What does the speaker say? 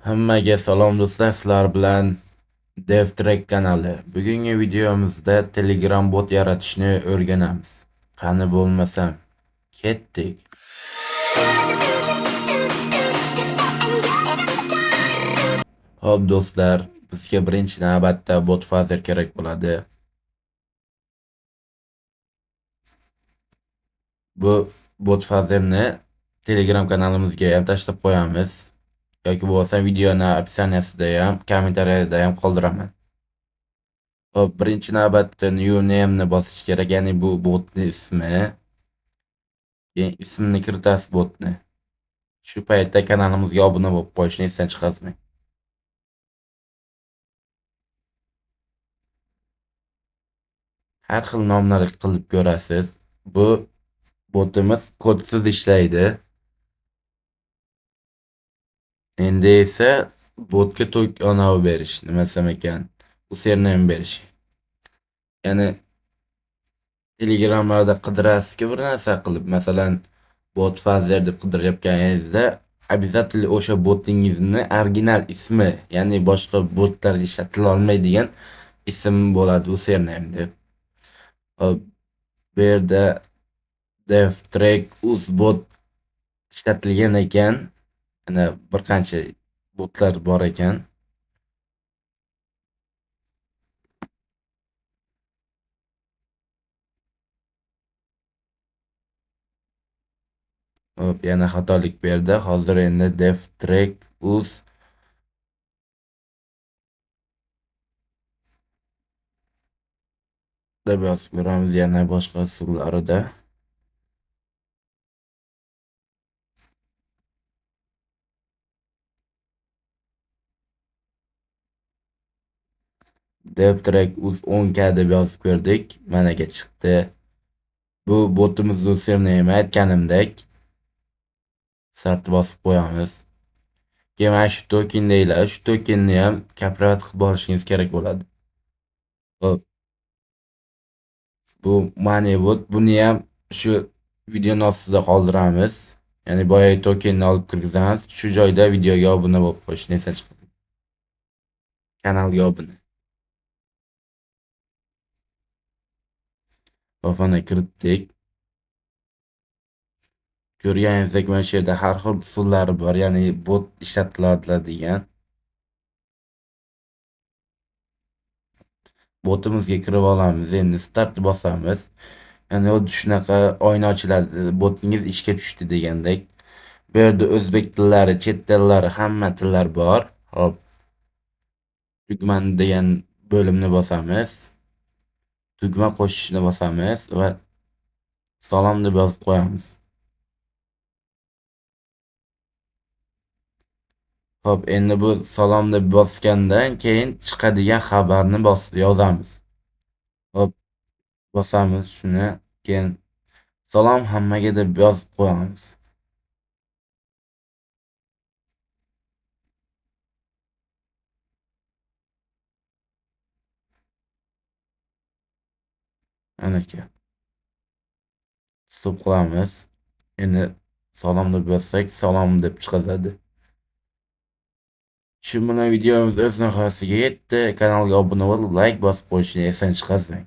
Hammaga salom do'stlar, sizlar bilan DevTrack kanali. Bugungi videomizda Telegram bot yaratishni o'rganamiz. Qani bo'lmasam, ketdik. Xo'p do'stlar, bizga birinchi navbatda bot fazer kerak bo'ladi. Bu bot fazerni Telegram kanalimizga ham tashlab qo'yamiz. Yoki bo'lmasa videoni opsiyasida ham, kommentariyada ham qoldiraman. Hop, birinchi navbatda new name'ni bosish kerak, ya'ni bu botning ismi. Keyin ismini kiritasiz botni. Shu paytda kanalimizga obuna bo'lib qo'yishni esdan chiqarmang. Har xil nomlar qilib ko'rasiz. Bu botimiz kodsiz ishlaydi. Endi esa botga anavi berish, nima desam ekan, username berish. Ya'ni Telegramlarda qidirasizki bir narsa qilib, masalan, bot fazer deb qidirayotganingizda обязательно o'sha botingizni original ismi, ya'ni boshqa botlar ishlatila olmaydigan ism bo'ladi, username deb. Hop, bu yerda devtrack bot ishlatilgan ekan. Yana bir qancha botlar bor ekan. Hop, yana xatolik berdi. Hozir endi devtrack deb yozib ko'ramiz, yana boshqa usullarida. devtrack 10K deb yozib ko'rdik. Managa chiqdi. Bu botimizning username aytganimdek start bosib qo'yamiz. Keyin mana shu token deyiladi. Shu tokenni ham kopirovat qilib olishingiz kerak bo'ladi. Hop. Bu Moneybot, buni ham shu videoning ostida qoldiramiz. Ya'ni boya tokenni olib kirgizamiz. Shu joyda videoga obuna bo'lib qo'yishni esdan chiqarmang. Kanalga obuna. Bofana kiritdik. Ko'rganingizdek mana shu yerda har xil usullari bor, ya'ni bot ishlatiladigan. Botimizga kirib olamiz. Endi start bosamiz. Ya'ni xuddi shunaqa oyna ochiladi. Botingiz ishga tushdi degandek. Bu yerda o'zbek tillari, chet tillari, hamma tillar bor. Hop. Tugmani degan bo'limni bosamiz. Tugma qo'shishni bosamiz va salom deb yozib qo'yamiz. Hop, endi bu salom deb bosgandan keyin chiqadigan xabarni yozamiz. Hop, bosamiz shuni, keyin salom hammaga deb yozib qo'yamiz. Mana aka. Stop qilamiz. Endi salom deb yozsak, salom deb chiqadi. Shu bilan videomiz o'z nihoyasiga yetdi. Kanalga obuna bo'lib, like bosib qo'yishni esdan chiqarmang.